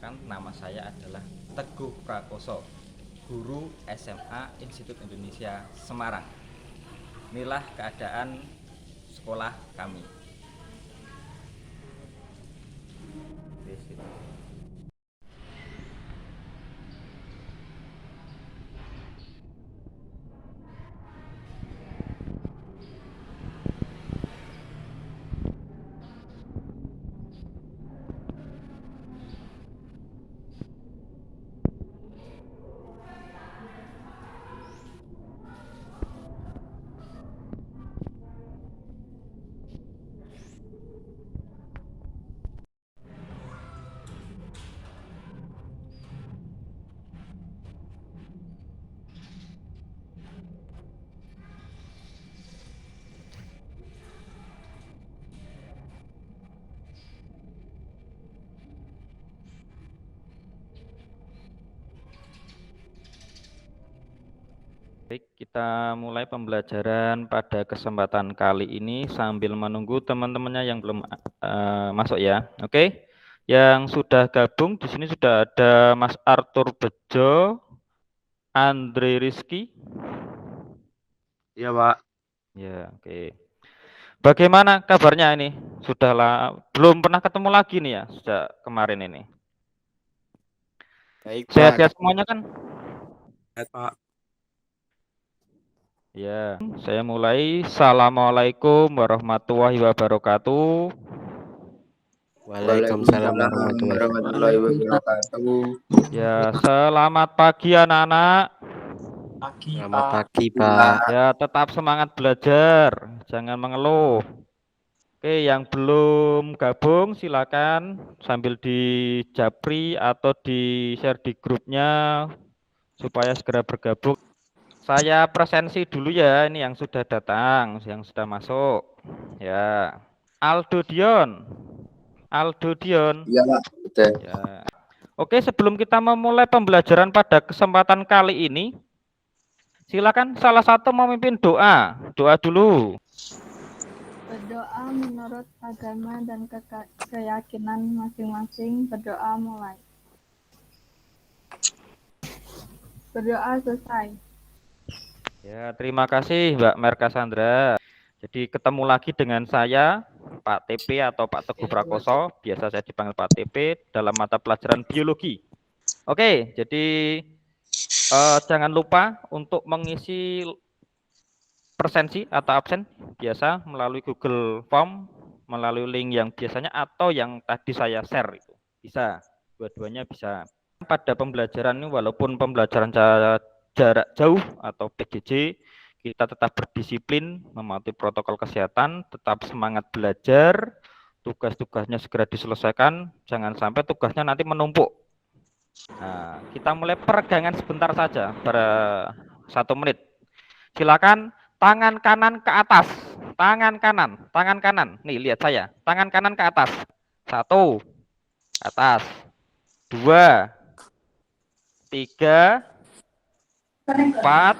Perkenalkan, nama saya adalah Teguh Prakoso, guru SMA Institut Indonesia Semarang. Inilah keadaan sekolah kami. Baik, kita mulai pembelajaran pada kesempatan kali ini sambil menunggu teman-temannya yang belum masuk ya. Oke. Yang sudah gabung di sini sudah ada Mas Arthur Bejo, Andre Rizky. Iya, Pak. Ya, oke. Bagaimana kabarnya ini? Belum pernah ketemu lagi nih ya sejak kemarin ini. Baik, Pak. Sehat-sehat semuanya kan? Sehat, Pak. Ya, saya mulai. Assalamualaikum warahmatullahi wabarakatuh. Waalaikumsalam warahmatullahi wabarakatuh. Ya, selamat pagi anak-anak. Selamat pagi, Pak. Ya, tetap semangat belajar, jangan mengeluh. Oke, yang belum gabung silakan sambil di japri atau di share di grupnya supaya segera bergabung. Saya presensi dulu ya, ini yang sudah datang, yang sudah masuk. Ya, Aldo Dion. Iya, Pak. Betul. Ya. Oke, sebelum kita memulai pembelajaran pada kesempatan kali ini, silakan salah satu memimpin doa. Doa dulu. Berdoa menurut agama dan keyakinan masing-masing. Berdoa mulai. Berdoa selesai. Ya, terima kasih Mbak Merka Sandra. Jadi ketemu lagi dengan saya, Pak TP atau Pak Teguh Prakoso. Biasa saya dipanggil Pak TP dalam mata pelajaran biologi. Oke, jadi jangan lupa untuk mengisi presensi atau absen biasa melalui Google Form, melalui link yang biasanya atau yang tadi saya share itu. Bisa, dua-duanya bisa. Pada pembelajaran ini walaupun pembelajaran jarak jauh atau PJJ, kita tetap berdisiplin, mematuhi protokol kesehatan, tetap semangat belajar, tugas-tugasnya segera diselesaikan, jangan sampai tugasnya nanti menumpuk. Nah, kita mulai peregangan sebentar saja, per 1 menit. Silakan tangan kanan ke atas, tangan kanan. Nih lihat saya, tangan kanan ke atas. 1, atas. 2, 3, 4,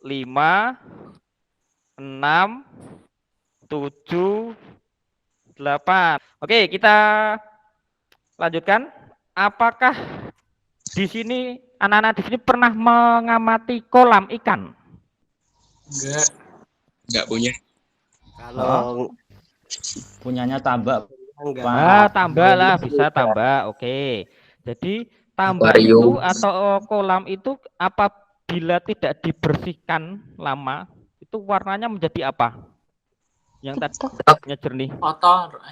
5, 6, 7, 8. Oke, kita lanjutkan. Apakah di sini anak-anak di sini pernah mengamati kolam ikan? Enggak punya. Kalau punyanya tambak, tambah lah, bisa tambah. Oke. Jadi tambak itu atau kolam itu apabila tidak dibersihkan lama, itu warnanya menjadi apa? Yang tadinya jernih. Kotor.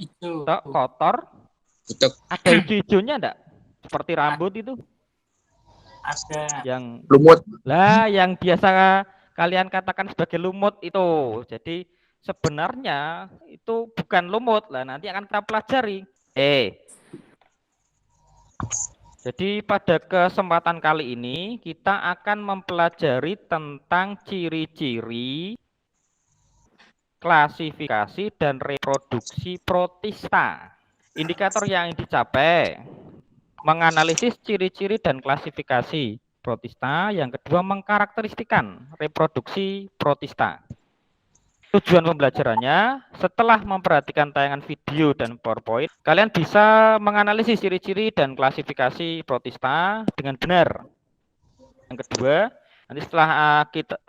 Itu. Kotor. Ada hijau-hijaunya enggak? Seperti rambut itu? Ada. Yang Lumut. Lah, yang biasa kalian katakan sebagai lumut itu. Jadi sebenarnya itu bukan lumut. Lah, nanti akan kita pelajari. Jadi pada kesempatan kali ini kita akan mempelajari tentang ciri-ciri, klasifikasi dan reproduksi protista. Indikator yang dicapai, menganalisis ciri-ciri dan klasifikasi protista. Yang kedua, mengkarakteristikan reproduksi protista. tujuan pembelajarannya, setelah memperhatikan tayangan video dan PowerPoint, kalian bisa menganalisis ciri-ciri dan klasifikasi protista dengan benar. Yang kedua, nanti setelah kita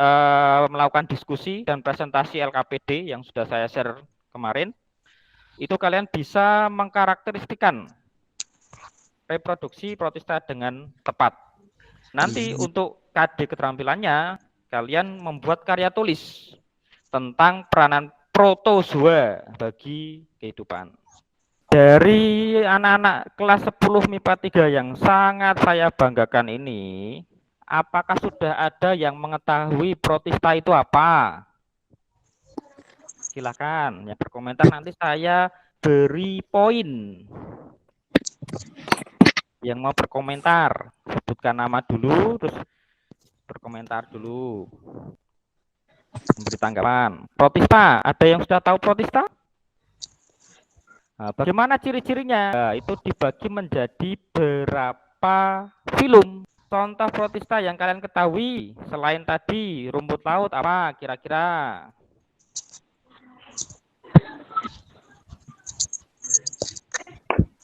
melakukan diskusi dan presentasi LKPD yang sudah saya share kemarin, itu kalian bisa mengkarakteristikan reproduksi protista dengan tepat. Nanti untuk KD keterampilannya, kalian membuat karya tulis tentang peranan protozoa bagi kehidupan. Dari anak-anak kelas 10 MIPA 3 yang sangat saya banggakan ini, apakah sudah ada yang mengetahui protista itu apa? Silakan yang berkomentar, nanti saya beri poin. Yang mau berkomentar, sebutkan nama dulu, terus berkomentar dulu. Memberi tanggapan. Protista, ada yang sudah tahu protista? Nah, bagaimana ciri-cirinya? Nah, itu dibagi menjadi berapa film. Contoh protista yang kalian ketahui, selain tadi rumput laut, apa kira-kira?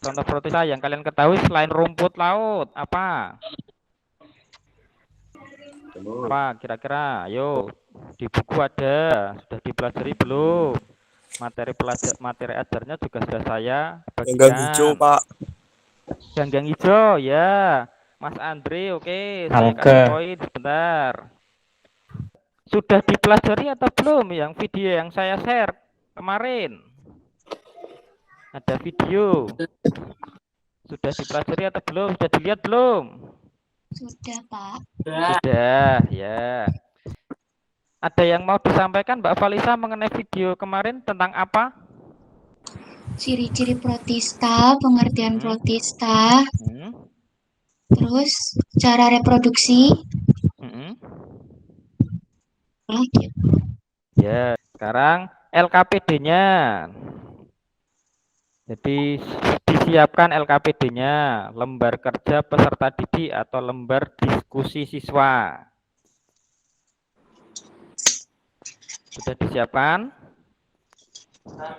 Contoh protista yang kalian ketahui selain rumput laut, apa? Apa kira-kira? Ayo, di buku ada, sudah dipelajari belum? Materi ajarnya juga sudah saya bagikan. Ganggang hijau, Pak. Ganggang hijau, ya. Mas Andre, oke. Saya kasih poin sebentar. Sudah dipelajari atau belum yang video yang saya share kemarin? Ada video. Sudah dipelajari atau belum? Sudah dilihat belum? Sudah, Pak. Sudah, ya. Ada yang mau disampaikan Mbak Valisa mengenai video kemarin tentang apa? Ciri-ciri protista, pengertian protista, terus cara reproduksi. Lagi. Ya, sekarang LKPD-nya. Jadi disiapkan LKPD-nya, lembar kerja peserta didik atau lembar diskusi siswa. Sudah disiapkan?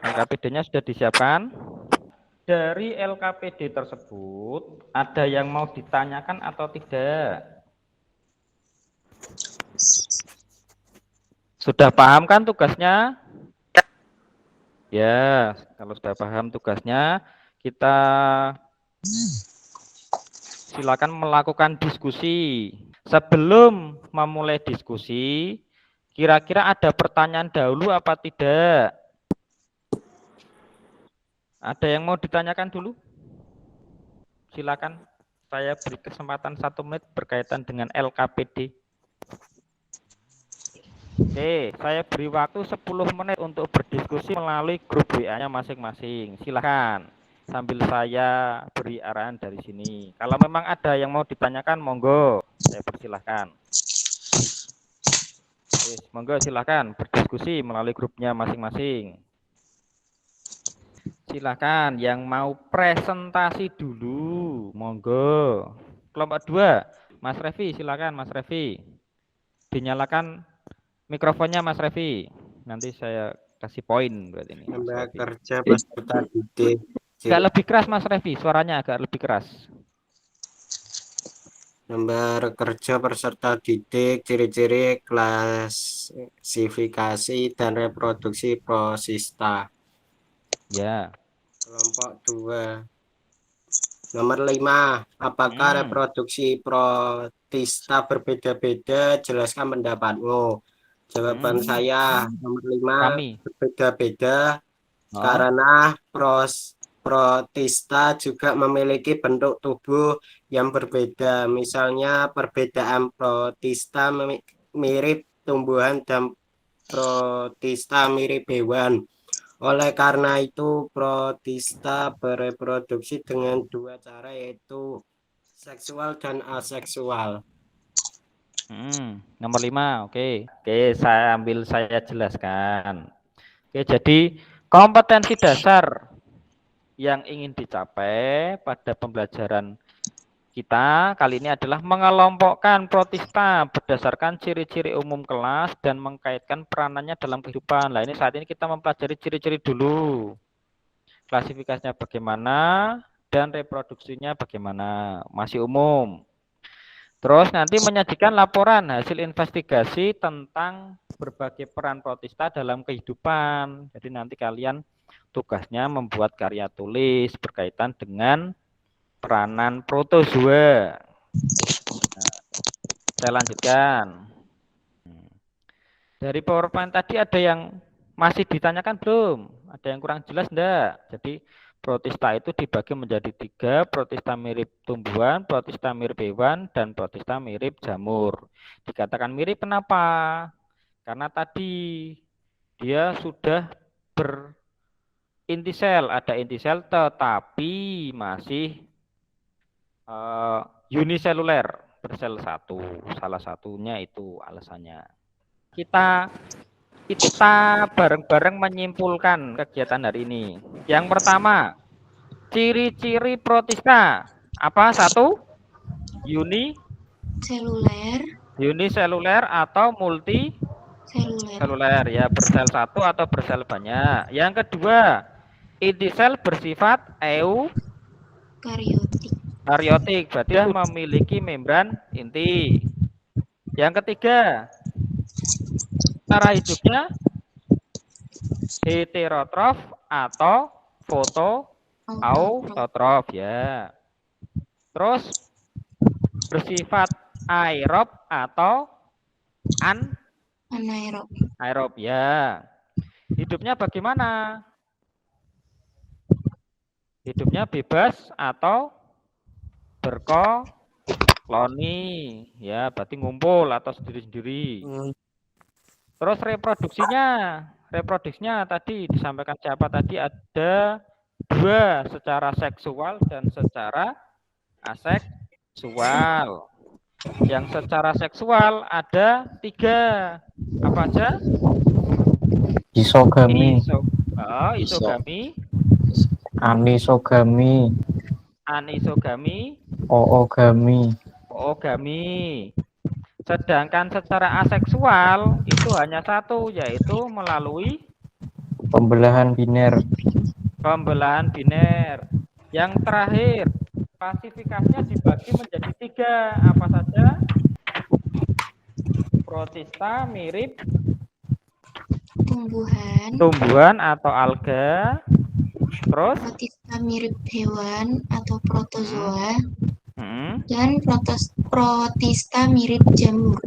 LKPD-nya sudah disiapkan? Dari LKPD tersebut, ada yang mau ditanyakan atau tidak? Sudah paham kan tugasnya? Ya, kalau sudah paham tugasnya, kita silakan melakukan diskusi. Sebelum memulai diskusi, kira-kira ada pertanyaan dahulu apa tidak? Ada yang mau ditanyakan dulu? Silakan, saya beri kesempatan 1 menit berkaitan dengan LKPD. Oke, saya beri waktu 10 menit untuk berdiskusi melalui grup WA-nya masing-masing. Silakan, sambil saya beri arahan dari sini. Kalau memang ada yang mau ditanyakan, monggo, saya persilahkan. Oke, monggo silakan berdiskusi melalui grupnya masing-masing. Silakan, yang mau presentasi dulu, monggo. Kelompok 2, Mas Revi, silakan Mas Revi. Dinyalakan mikrofonnya Mas Revi. Nanti saya kasih poin buat ini. Lembar kerja peserta didik. Agak lebih keras Mas Revi, suaranya agak lebih keras. Lembar kerja peserta didik, ciri-ciri klasifikasi dan reproduksi protista. Ya. Kelompok 2. Nomor 5. Apakah reproduksi protista berbeda-beda? Jelaskan pendapatmu. Jawaban saya nomor 5 berbeda-beda karena protista juga memiliki bentuk tubuh yang berbeda. Misalnya perbedaan protista mirip tumbuhan dan protista mirip hewan. Oleh karena itu, protista bereproduksi dengan 2 cara, yaitu seksual dan aseksual. Nomor 5, oke. Oke, saya jelaskan. Oke, jadi kompetensi dasar yang ingin dicapai pada pembelajaran kita kali ini adalah mengelompokkan protista berdasarkan ciri-ciri umum kelas dan mengkaitkan peranannya dalam kehidupan. Nah, ini saat ini kita mempelajari ciri-ciri dulu. Klasifikasinya bagaimana dan reproduksinya bagaimana. Masih umum. Terus nanti menyajikan laporan hasil investigasi tentang berbagai peran protista dalam kehidupan. Jadi nanti kalian tugasnya membuat karya tulis berkaitan dengan peranan protozoa. Nah, saya lanjutkan. Dari PowerPoint tadi ada yang masih ditanyakan belum? Ada yang kurang jelas enggak? Jadi protista itu dibagi menjadi 3, protista mirip tumbuhan, protista mirip hewan, dan protista mirip jamur. Dikatakan mirip kenapa? Karena tadi dia sudah berintisel, ada intisel tetapi masih uniseluler, bersel satu. Salah satunya itu alasannya. Kita bareng-bareng menyimpulkan kegiatan hari ini. Yang pertama, ciri-ciri protista. Apa? 1? Uniseluler atau multiseluler. Ya, bersel satu atau bersel banyak. Yang kedua, intisel bersifat eukariotik, berarti dia memiliki membran inti. Yang ketiga, cara hidupnya heterotrof atau fotoautotrof ya. Terus bersifat aerob atau anaerob ya. Hidupnya bagaimana? Hidupnya bebas atau berkoloni ya, berarti ngumpul atau sendiri-sendiri. Terus reproduksinya tadi disampaikan siapa tadi, ada 2, secara seksual dan secara aseksual. Yang secara seksual ada 3, apa aja? Isogami, anisogami, oogami. Sedangkan secara aseksual itu hanya 1, yaitu melalui pembelahan biner. Yang terakhir, klasifikasinya dibagi menjadi 3, apa saja? Protista mirip tumbuhan atau alga. Terus protista mirip hewan atau protozoa. Dan protista mirip jamur.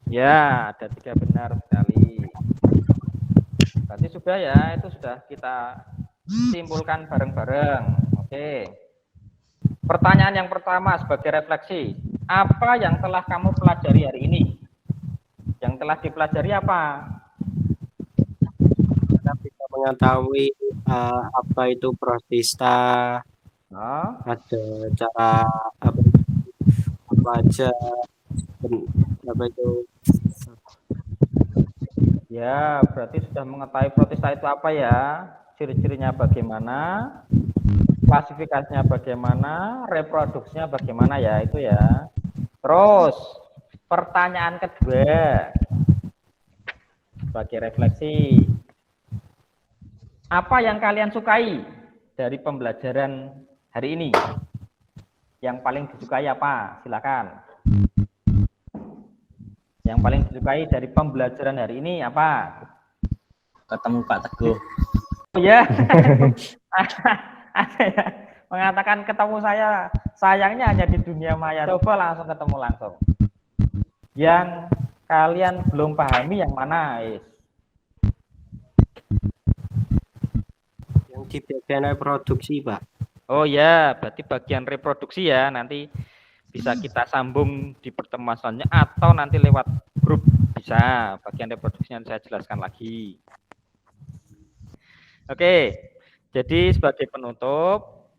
Ya, ada 3 benar sekali. Berarti sudah ya, itu sudah kita simpulkan bareng-bareng. Oke. Pertanyaan yang pertama sebagai refleksi. Apa yang telah kamu pelajari hari ini? Yang telah dipelajari apa? Kita bisa mengetahui apa itu protista. Ada cara apa aja apa itu ya, berarti sudah mengetahui protista itu apa ya, ciri-cirinya bagaimana, klasifikasinya bagaimana, reproduksinya bagaimana ya, itu ya. Terus pertanyaan kedua sebagai refleksi, apa yang kalian sukai dari pembelajaran hari ini? Yang paling disukai apa? Silakan. Yang paling disukai dari pembelajaran hari ini apa? Ketemu Pak Teguh. Oh ya. Ada ya mengatakan ketemu saya, sayangnya hanya di dunia maya. Coba langsung ketemu langsung. Yang kalian belum pahami yang mana? Yang di bagian reproduksi, Pak. Oh ya, berarti bagian reproduksi ya, nanti bisa kita sambung di pertemuan selanjutnya atau nanti lewat grup bisa. Bagian reproduksinya saya jelaskan lagi. Oke, jadi sebagai penutup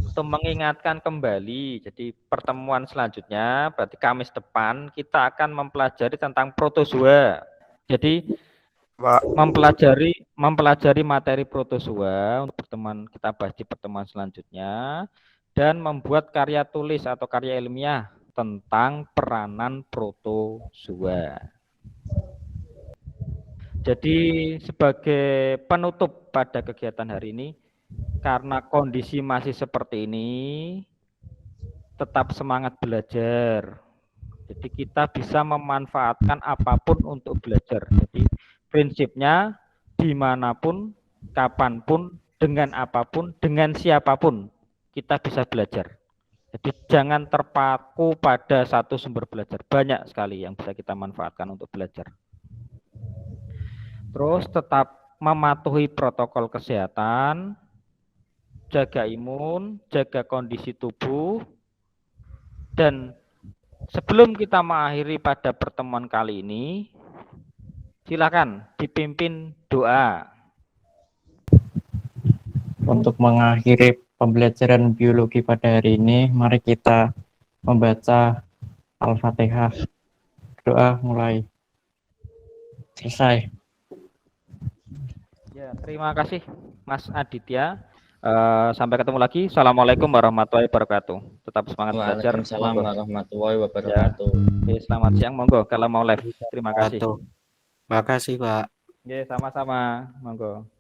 untuk mengingatkan kembali, jadi pertemuan selanjutnya berarti Kamis depan kita akan mempelajari tentang protozoa. Jadi mempelajari materi protozoa untuk pertemuan, kita bahas di pertemuan selanjutnya. dan membuat karya tulis atau karya ilmiah tentang peranan protozoa. Jadi sebagai penutup pada kegiatan hari ini, karena kondisi masih seperti ini, tetap semangat belajar. Jadi kita bisa memanfaatkan apapun untuk belajar. Jadi prinsipnya dimanapun, kapanpun, dengan apapun, dengan siapapun, kita bisa belajar. Jadi jangan terpaku pada satu sumber belajar. Banyak sekali yang bisa kita manfaatkan untuk belajar. Terus tetap mematuhi protokol kesehatan, jaga imun, jaga kondisi tubuh, dan sebelum kita mengakhiri pada pertemuan kali ini, silakan dipimpin doa. Untuk mengakhiri pembelajaran biologi pada hari ini, mari kita membaca Al-Fatihah. Doa mulai. Selesai. Ya, terima kasih Mas Aditya. Sampai ketemu lagi. Assalamualaikum warahmatullahi wabarakatuh. Tetap semangat belajar. Waalaikumsalam warahmatullahi wabarakatuh. Ya. Selamat siang, monggo kalau mau live. Terima kasih. Terima kasih, Pak. Ya, sama-sama, monggo.